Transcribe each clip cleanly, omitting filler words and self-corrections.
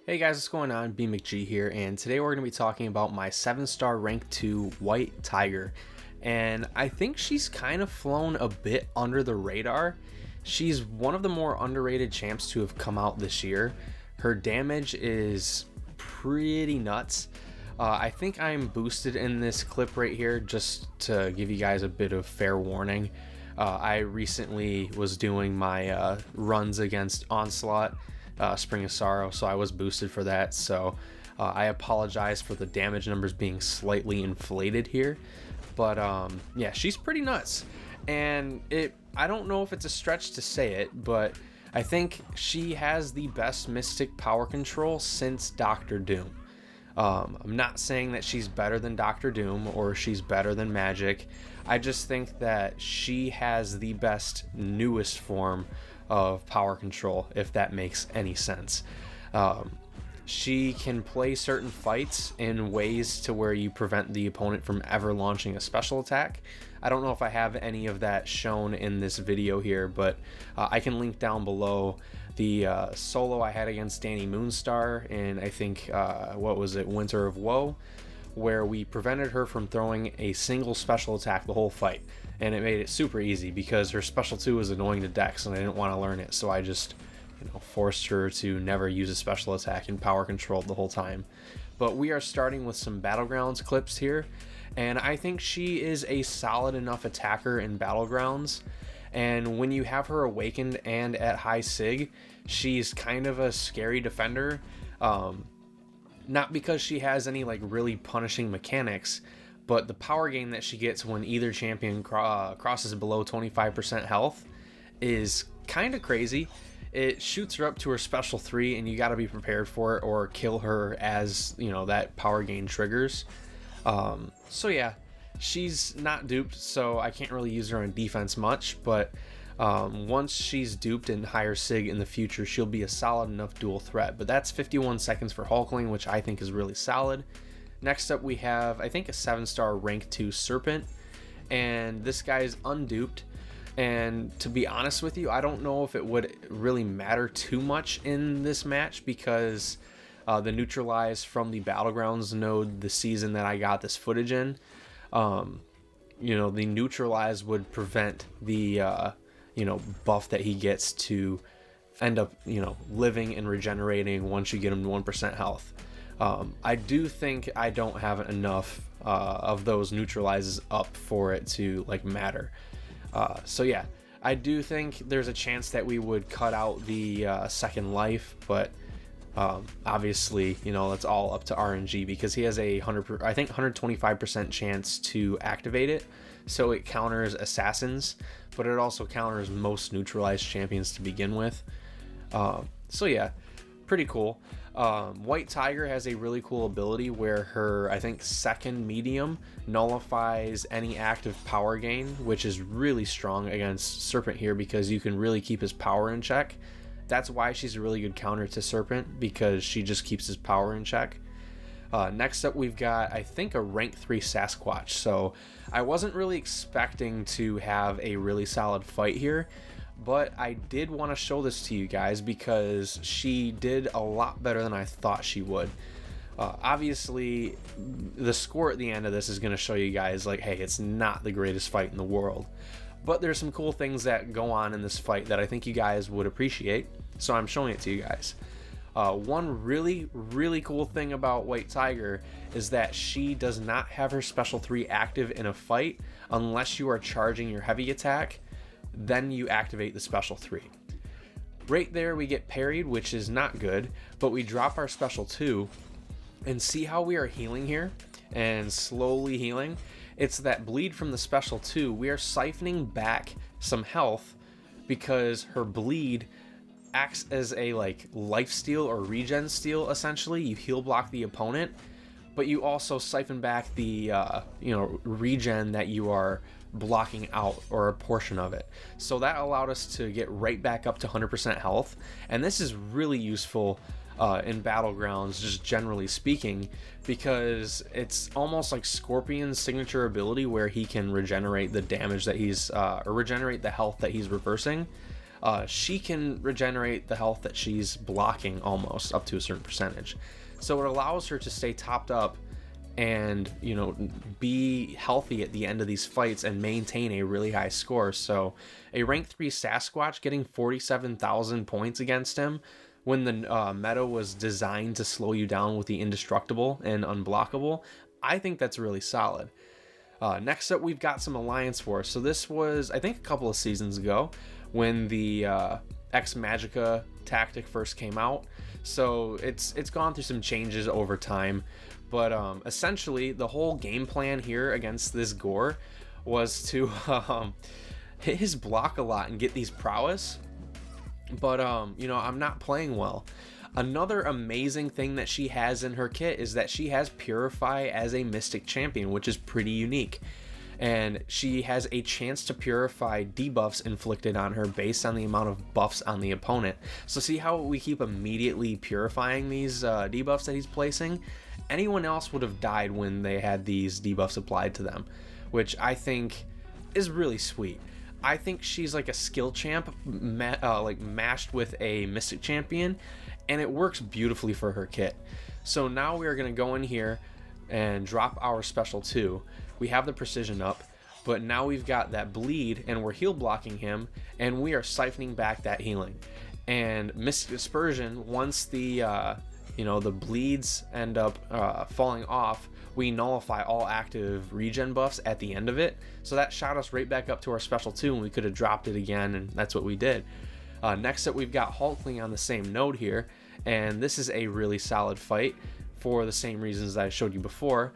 Hey guys, what's going on? B McG here, and today we're going to be talking about my 7-star rank 2 White Tiger. And I think she's kind of flown a bit under the radar. She's one of the more underrated champs to have come out this year. Her damage is pretty nuts. I think I'm boosted in this clip right here just to give you guys a bit of fair warning. I recently was doing my runs against Onslaught, Spring of Sorrow, so I was boosted for that. So I apologize for the damage numbers being slightly inflated here, but yeah, she's pretty nuts. And I don't know if it's a stretch to say it, but I think she has the best Mystic power control since Doctor Doom. I'm not saying that she's better than Doctor Doom or she's better than Magic. I just think that she has the best newest form of power control, if that makes any sense. She can play certain fights in ways to where you prevent the opponent from ever launching a special attack. I don't know if I have any of that shown in this video here, but I can link down below the solo I had against Danny Moonstar in, I think, what was it, Winter of Woe, where we prevented her from throwing a single special attack the whole fight. And it made it super easy because her special 2 was annoying to Dex and I didn't want to learn it, so I just forced her to never use a special attack and power controlled the whole time. But we are starting with some Battlegrounds clips here, and I think she is a solid enough attacker in Battlegrounds. And when you have her awakened and at high sig, she's kind of a scary defender. Not because she has any like really punishing mechanics, but the power gain that she gets when either champion crosses below 25% health is kind of crazy. It shoots her up to her special 3, and you got to be prepared for it or kill her as that power gain triggers. So yeah, she's not duped, so I can't really use her on defense much, but once she's duped in higher sig in the future, she'll be a solid enough dual threat. But that's 51 seconds for Hulkling, which I think is really solid. Next up we have, I think, a 7-star rank 2 Serpent, and this guy is unduped. And to be honest with you, I don't know if it would really matter too much in this match because the neutralize from the Battlegrounds node, the season that I got this footage in, the neutralize would prevent the buff that he gets to end up living and regenerating once you get him to 1% health. I do think I don't have enough of those neutralizes up for it to matter. So yeah, I do think there's a chance that we would cut out the second life, but obviously, that's all up to RNG because he has a 125% chance to activate it. So it counters assassins, but it also counters most neutralized champions to begin with. So yeah, pretty cool. White Tiger has a really cool ability where her, I think, second medium nullifies any active power gain, which is really strong against Serpent here because you can really keep his power in check. That's why she's a really good counter to Serpent, because she just keeps his power in check. Next up we've got, I think, a rank 3 Sasquatch. So I wasn't really expecting to have a really solid fight here, but I did want to show this to you guys because she did a lot better than I thought she would. Obviously, the score at the end of this is going to show you guys, hey, it's not the greatest fight in the world. But there's some cool things that go on in this fight that I think you guys would appreciate, so I'm showing it to you guys. One really, really cool thing about White Tiger is that she does not have her special 3 active in a fight unless you are charging your heavy attack. Then you activate the special 3. Right there we get parried, which is not good, but we drop our special 2 and see how we are healing here and slowly healing. It's that bleed from the special 2. We are siphoning back some health because her bleed acts as a life steal or regen steal. Essentially, you heal block the opponent, but you also siphon back the regen that you are blocking out, or a portion of it. So that allowed us to get right back up to 100% health, and this is really useful in Battlegrounds, just generally speaking, because it's almost like Scorpion's signature ability where he can regenerate the damage that he's or regenerate the health that he's reversing. she can regenerate the health that she's blocking almost up to a certain percentage. So it allows her to stay topped up and, you know, be healthy at the end of these fights and maintain a really high score. So a rank 3 Sasquatch getting 47,000 points against him when the meta was designed to slow you down with the indestructible and unblockable, I think that's really solid. Next up, we've got some Alliance Wars. So this was, I think, a couple of seasons ago when the Ex Magica tactic first came out. So it's gone through some changes over time. But essentially, the whole game plan here against this Gore was to hit his block a lot and get these prowess. But, you know, I'm not playing well. Another amazing thing that she has in her kit is that she has Purify as a Mystic Champion, which is pretty unique. And she has a chance to purify debuffs inflicted on her based on the amount of buffs on the opponent. So see how we keep immediately purifying these debuffs that he's placing? Anyone else would have died when they had these debuffs applied to them, which I think is really sweet. I think she's like a skill champ like mashed with a Mystic Champion, and it works beautifully for her kit. So now we are going to go in here and drop our special 2. We have the precision up, but now we've got that bleed and we're heal blocking him, and we are siphoning back that healing. And Mystic Dispersion, once the you know, the bleeds end up falling off, we nullify all active regen buffs at the end of it. So that shot us right back up to our special 2, and we could have dropped it again, and that's what we did. Next up, we've got Hulkling on the same node here, and this is a really solid fight for the same reasons that I showed you before.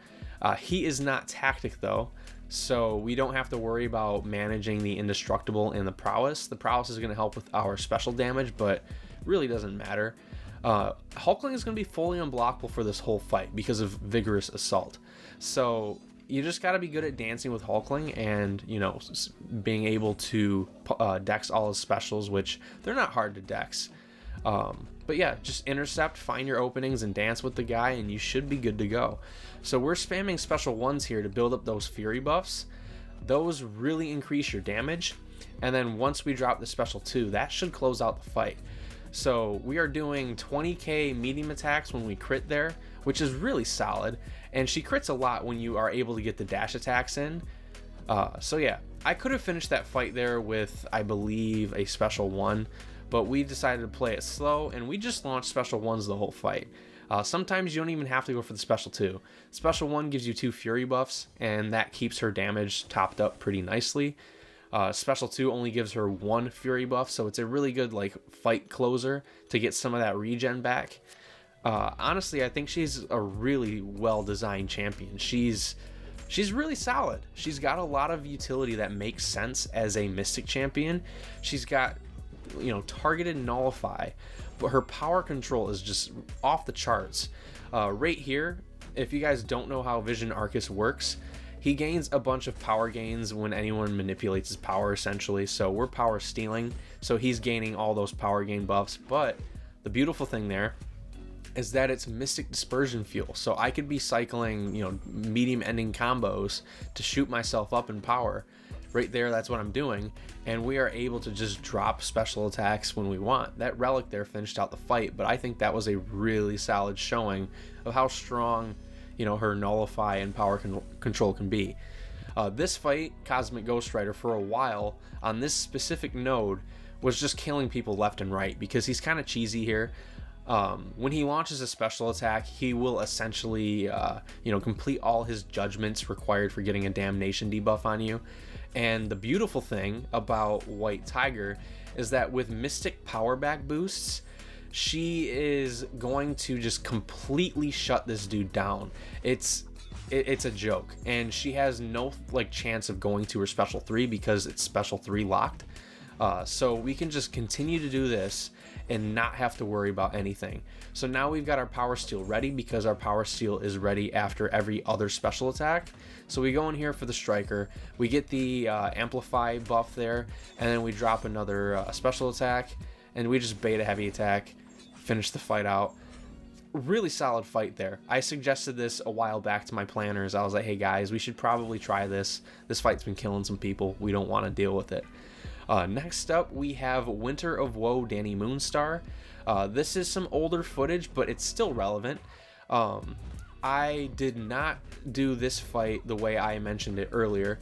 He is not tactic though, so we don't have to worry about managing the indestructible and the prowess. The prowess is going to help with our special damage, but really doesn't matter. Hulkling is going to be fully unblockable for this whole fight because of Vigorous Assault. So you just got to be good at dancing with Hulkling and, you know, being able to dex all his specials, which they're not hard to dex. But yeah, just intercept, find your openings, and dance with the guy, and you should be good to go. So we're spamming special 1s here to build up those Fury buffs. Those really increase your damage, and then once we drop the special 2, that should close out the fight. So we are doing 20k medium attacks when we crit there, which is really solid, and she crits a lot when you are able to get the dash attacks in. So yeah, I could have finished that fight there with, I believe, a special 1, but we decided to play it slow, and we just launched special 1s the whole fight. Sometimes you don't even have to go for the special 2. Special 1 gives you 2 Fury buffs, and that keeps her damage topped up pretty nicely. Special 2 only gives her 1 Fury buff, so it's a really good like fight closer to get some of that regen back. Honestly, I think she's a really well-designed champion. She's really solid. She's got a lot of utility that makes sense as a Mystic Champion. She's got, you know, targeted nullify, but her power control is just off the charts. Right here, if you guys don't know how Vision Arcus works, he gains a bunch of power gains when anyone manipulates his power, essentially. So we're power stealing, so he's gaining all those power gain buffs. But the beautiful thing there is that it's Mystic Dispersion fuel, so I could be cycling, you know, medium ending combos to shoot myself up in power. Right there, that's what I'm doing, and we are able to just drop special attacks when we want. That relic there finished out the fight, but I think that was a really solid showing of how strong, you know, her nullify and power control can be. This fight, Cosmic Ghost Rider, for a while on this specific node was just killing people left and right because he's kind of cheesy here. When he launches a special attack, he will essentially, you know, complete all his judgments required for getting a damnation debuff on you. And the beautiful thing about White Tiger is that with Mystic power back boosts, she is going to just completely shut this dude down. It's a joke, and she has no like chance of going to her special 3 because it's special 3 locked. So we can just continue to do this and not have to worry about anything. So now we've got our power steal ready because our power steal is ready after every other special attack. So we go in here for the striker, we get the amplify buff there, and then we drop another special attack, and we just bait a heavy attack, finish the fight out. Really solid fight there. I suggested this a while back to my planners. I was like, hey guys, we should probably try this. This fight's been killing some people. We don't want to deal with it. Next up, we have Winter of Woe Danny Moonstar. This is some older footage, but it's still relevant. I did not do this fight the way I mentioned it earlier,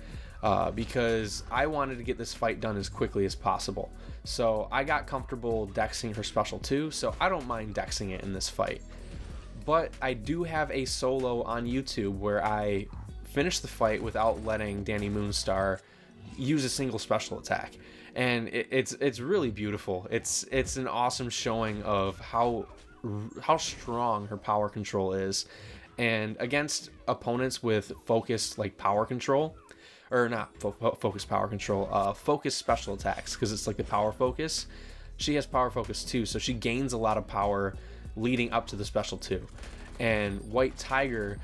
because I wanted to get this fight done as quickly as possible. So I got comfortable dexing her special 2, so I don't mind dexing it in this fight. But I do have a solo on YouTube where I finished the fight without letting Danny Moonstar use a single special attack, and it's really beautiful. It's an awesome showing of how strong her power control is, and against opponents with focused like power control, or not focused power control, focused special attacks, because it's like the power focus. She has power focus too, so she gains a lot of power leading up to the special 2, and White Tiger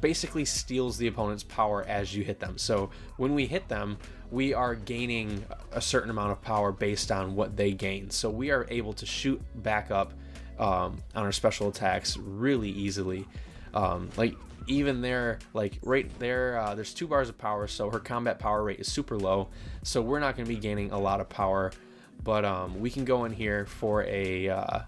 basically steals the opponent's power as you hit them. So when we hit them, we are gaining a certain amount of power based on what they gain. So we are able to shoot back up on our special attacks really easily. Like even there, like right there, there's 2 bars of power, so her combat power rate is super low, so we're not going to be gaining a lot of power. But we can go in here for a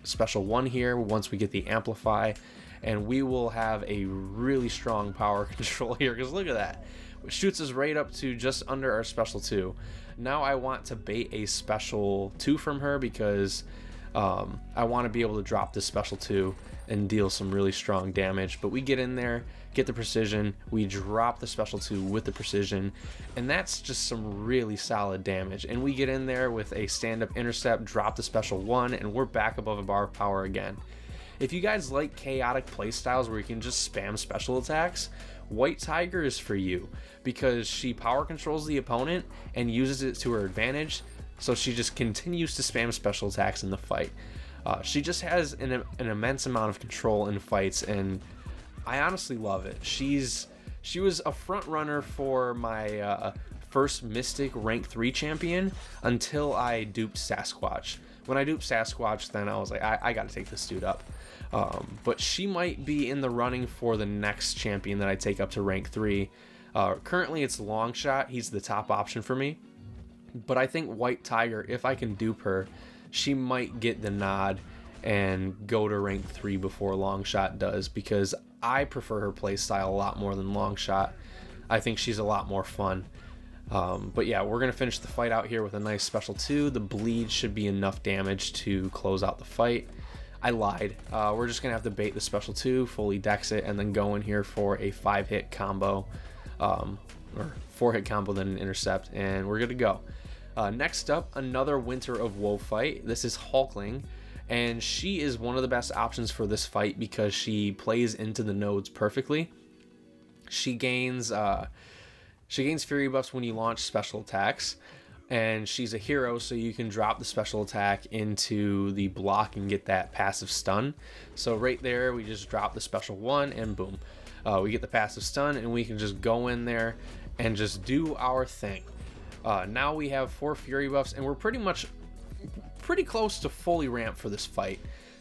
special 1 here once we get the amplify, and we will have a really strong power control here, because look at that, it shoots us right up to just under our special 2. Now I want to bait a special 2 from her, because I want to be able to drop this special 2 and deal some really strong damage. But we get in there, get the precision, we drop the special 2 with the precision, and that's just some really solid damage. And we get in there with a stand-up intercept, drop the special 1, and we're back above a bar of power again. If you guys like chaotic playstyles where you can just spam special attacks, White Tiger is for you, because she power controls the opponent and uses it to her advantage, so she just continues to spam special attacks in the fight. She just has an immense amount of control in fights, and I honestly love it. She was a front runner for my first Mystic rank 3 champion until I duped Sasquatch. When I duped Sasquatch, then I was like, I gotta take this dude up. But she might be in the running for the next champion that I take up to rank 3. Currently it's Longshot. He's the top option for me. But I think White Tiger, if I can dupe her, she might get the nod and go to rank 3 before Longshot does, because I prefer her playstyle a lot more than Longshot. I think she's a lot more fun. But yeah, we're going to finish the fight out here with a nice special 2. The bleed should be enough damage to close out the fight. I lied. We're just going to have to bait the special 2, fully dex it, and then go in here for a 5-hit combo, or 4-hit combo, then an intercept, and we're good to go. Next up, another Winter of Woe fight. This is Hulkling, and she is one of the best options for this fight because she plays into the nodes perfectly. She gains fury buffs when you launch special attacks, and she's a hero, so you can drop the special attack into the block and get that passive stun. So right there, we just drop the special 1, and boom, we get the passive stun, and we can just go in there and just do our thing. Now we have 4 fury buffs, and we're pretty close to fully ramped for this fight.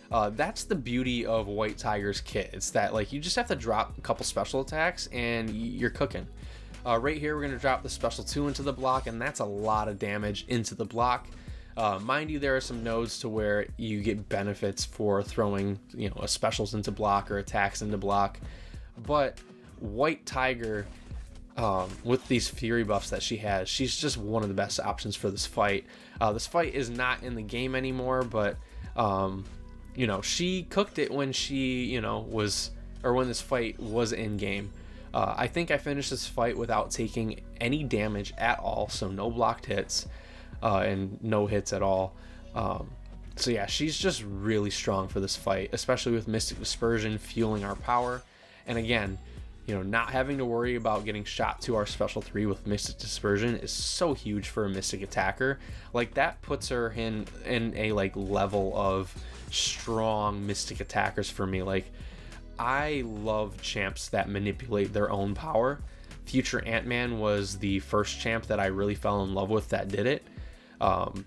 That's the beauty of White Tiger's kit. It's that, like, you just have to drop a couple special attacks and you're cooking. Right here, we're going to drop the special 2 into the block, and that's a lot of damage into the block. Mind you, there are some nodes to where you get benefits for throwing, specials into block or attacks into block. But White Tiger, with these fury buffs that she has, she's just one of the best options for this fight. This fight is not in the game anymore, but she cooked it when she when this fight was in game. I think I finished this fight without taking any damage at all, so no blocked hits and no hits at all. So yeah, she's just really strong for this fight, especially with Mystic Dispersion fueling our power. And again, not having to worry about getting shot to our special 3 with Mystic Dispersion is so huge for a Mystic attacker. Like, that puts her in a level of strong Mystic attackers for me. Like, I love champs that manipulate their own power. Future Ant-Man was the first champ that I really fell in love with that did it.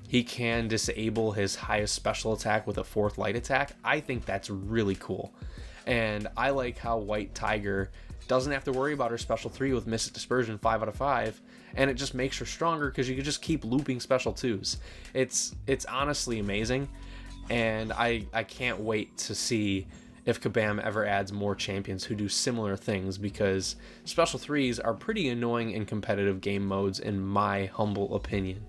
He can disable his highest special attack with a 4th light attack. I think that's really cool. And I like how White Tiger doesn't have to worry about her special 3 with Mystic Dispersion 5 out of 5, and it just makes her stronger because you can just keep looping special 2s. It's honestly amazing, and I can't wait to see if Kabam ever adds more champions who do similar things, because special 3s are pretty annoying in competitive game modes in my humble opinion.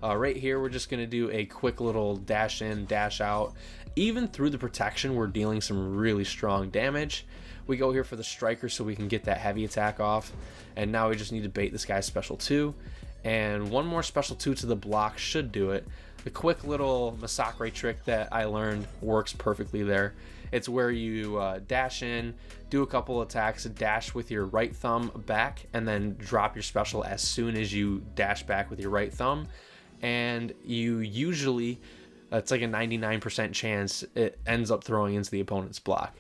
Right here we're just going to do a quick little dash in, dash out. Even through the protection we're dealing some really strong damage. We go here for the striker so we can get that heavy attack off, and now we just need to bait this guy's special 2, and one more special 2 to the block should do it. The quick little Masacre trick that I learned works perfectly there. It's where you dash in, do a couple attacks, dash with your right thumb back, and then drop your special as soon as you dash back with your right thumb. And you usually, it's like a 99% chance it ends up throwing into the opponent's block.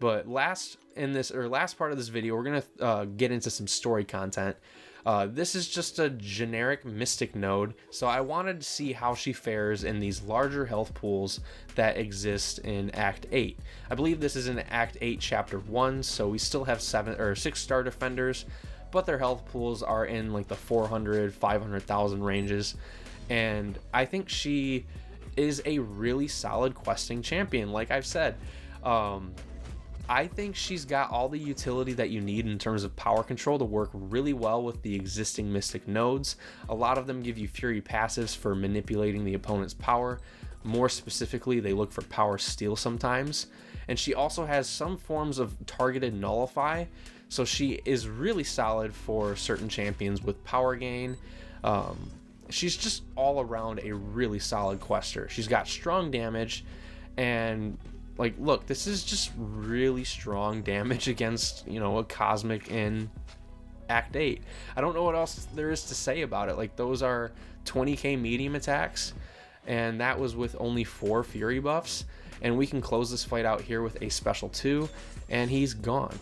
But last part of this video, we're gonna get into some story content. This is just a generic Mystic node, so I wanted to see how she fares in these larger health pools that exist in Act 8. I believe this is in Act 8, Chapter 1, so we still have 6-star defenders, but their health pools are in like the 400, 500,000 ranges. And I think she is a really solid questing champion, like I've said. I think she's got all the utility that you need in terms of power control to work really well with the existing Mystic nodes. A lot of them give you Fury passives for manipulating the opponent's power. More specifically, they look for power steal sometimes. And she also has some forms of targeted nullify, so she is really solid for certain champions with power gain. She's just all around a really solid quester. She's got strong damage, and like, look, this is just really strong damage against, you know, a Cosmic in Act 8. I don't know what else there is to say about it. Like, those are 20k medium attacks, and that was with only 4 Fury buffs, and we can close this fight out here with a special 2, and he's gone.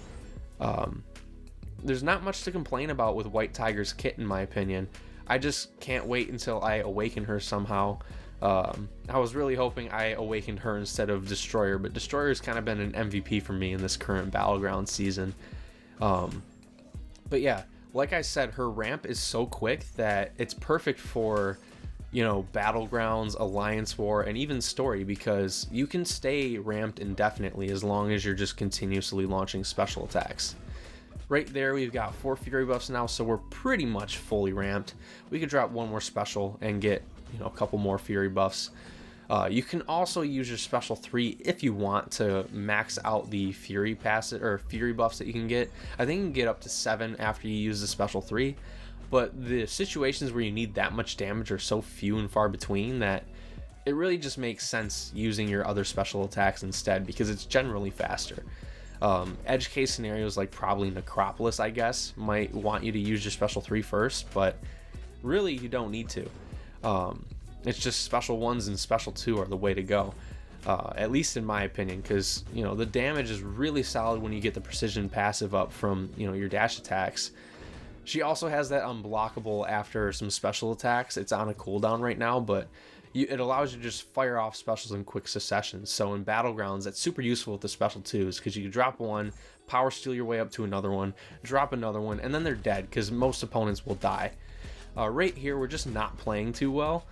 There's not much to complain about with White Tiger's kit, in my opinion. I just can't wait until I awaken her somehow. I was really hoping I awakened her instead of Destroyer, but Destroyer's kind of been an MVP for me in this current Battlegrounds season. But yeah, like I said, her ramp is so quick that it's perfect for, you know, Battlegrounds, Alliance War, and even Story, because you can stay ramped indefinitely as long as you're just continuously launching special attacks. Right there, we've got 4 Fury buffs now, so we're pretty much fully ramped. We could drop one more special and get, you know, a couple more Fury buffs. You can also use your special 3 if you want to max out the Fury passive or Fury buffs that you can get. I think you can get up to 7 after you use the special 3, but the situations where you need that much damage are so few and far between that it really just makes sense using your other special attacks instead, because it's generally faster. Edge case scenarios like probably Necropolis, I guess, might want you to use your special 3 first, but really you don't need to. It's just special 1s and special 2 are the way to go, at least in my opinion, because, you know, the damage is really solid when you get the precision passive up from, you know, your dash attacks. She also has that unblockable after some special attacks. It's on a cooldown right now, but it allows you to just fire off specials in quick succession. So in Battlegrounds, that's super useful with the special 2s, because you can drop one, power steal your way up to another one, drop another one, and then they're dead, because most opponents will die. Right here, we're just not playing too well.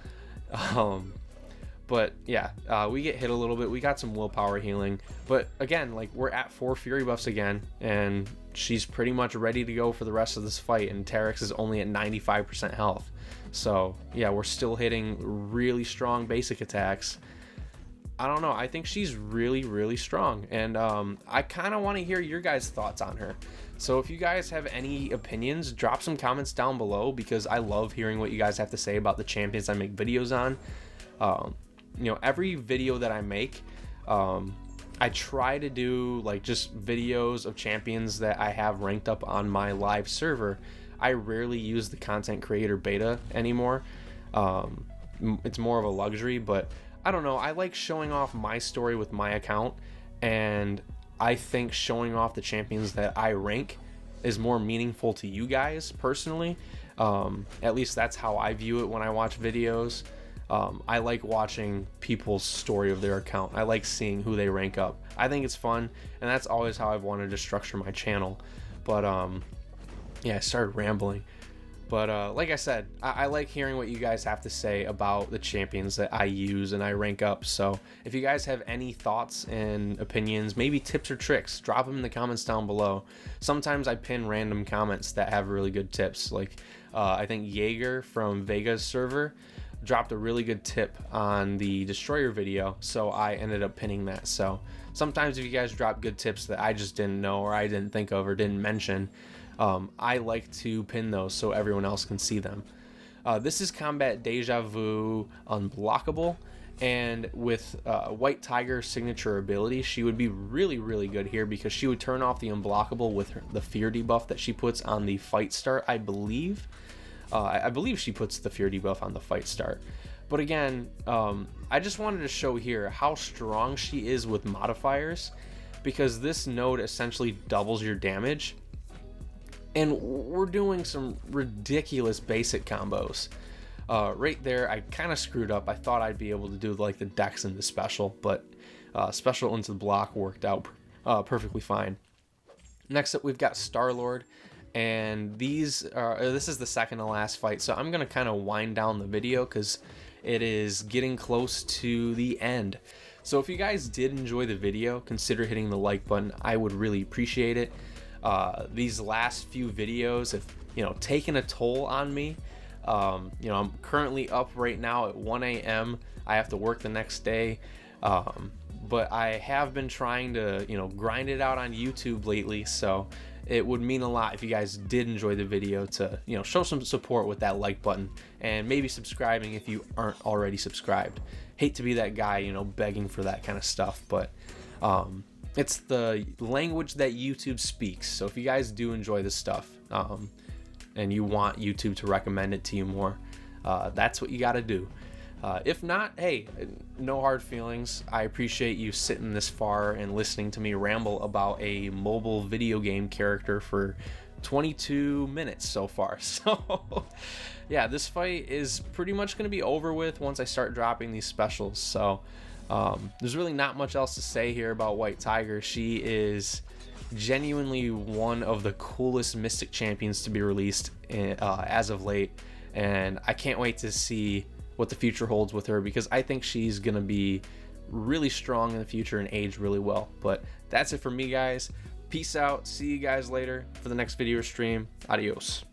But yeah, we get hit a little bit. We got some willpower healing, but again, like, we're at 4 Fury buffs again, and she's pretty much ready to go for the rest of this fight, and Terex is only at 95% health. So yeah, we're still hitting really strong basic attacks. I don't know, I think she's really strong, and I kind of want to hear your guys' thoughts on her. So if you guys have any opinions, drop some comments down below, because I love hearing what you guys have to say about the champions I make videos on. You know, every video that I make, I try to do like just videos of champions that I have ranked up on my live server. I rarely use the content creator beta anymore. It's more of a luxury, but I don't know, I like showing off my story with my account, and I think showing off the champions that I rank is more meaningful to you guys personally. At least that's how I view it when I watch videos. I like watching people's story of their account. I like seeing who they rank up. I think it's fun, and that's always how I've wanted to structure my channel. But yeah, I started rambling. But like I said, I like hearing what you guys have to say about the champions that I use and I rank up. So if you guys have any thoughts and opinions, maybe tips or tricks, drop them in the comments down below. Sometimes I pin random comments that have really good tips. Like I think Jaeger from Vega's server dropped a really good tip on the Destroyer video, so I ended up pinning that. So sometimes if you guys drop good tips that I just didn't know or I didn't think of or didn't mention, I like to pin those so everyone else can see them. This is Combat Deja Vu Unblockable, and with White Tiger's signature ability, she would be really good here because she would turn off the unblockable with the fear debuff that she puts on the fight start, I believe. I believe she puts the fear debuff on the fight start. But again, I just wanted to show here how strong she is with modifiers, because this node essentially doubles your damage. And we're doing some ridiculous basic combos. Right there, I kind of screwed up. I thought I'd be able to do like the dex into special, but special into the block worked out perfectly fine. Next up, we've got Star-Lord, and this is the second to last fight, so I'm gonna kind of wind down the video because it is getting close to the end. So if you guys did enjoy the video, consider hitting the like button. I would really appreciate it. These last few videos have, taken a toll on me. I'm currently up right now at 1 a.m. I have to work the next day. But I have been trying to, grind it out on YouTube lately. So it would mean a lot if you guys did enjoy the video to, show some support with that like button and maybe subscribing if you aren't already subscribed. Hate to be that guy, begging for that kind of stuff, but, it's the language that YouTube speaks. So if you guys do enjoy this stuff and you want YouTube to recommend it to you more, that's what you got to do. If not, hey, no hard feelings. I appreciate you sitting this far and listening to me ramble about a mobile video game character for 22 minutes so far. So yeah, this fight is pretty much going to be over with once I start dropping these specials. So there's really not much else to say here about White Tiger. She is genuinely one of the coolest Mystic champions to be released as of late, and I can't wait to see what the future holds with her, because I think she's gonna be really strong in the future and age really well. But that's it for me, guys. Peace out. See you guys later for the next video or stream. Adios.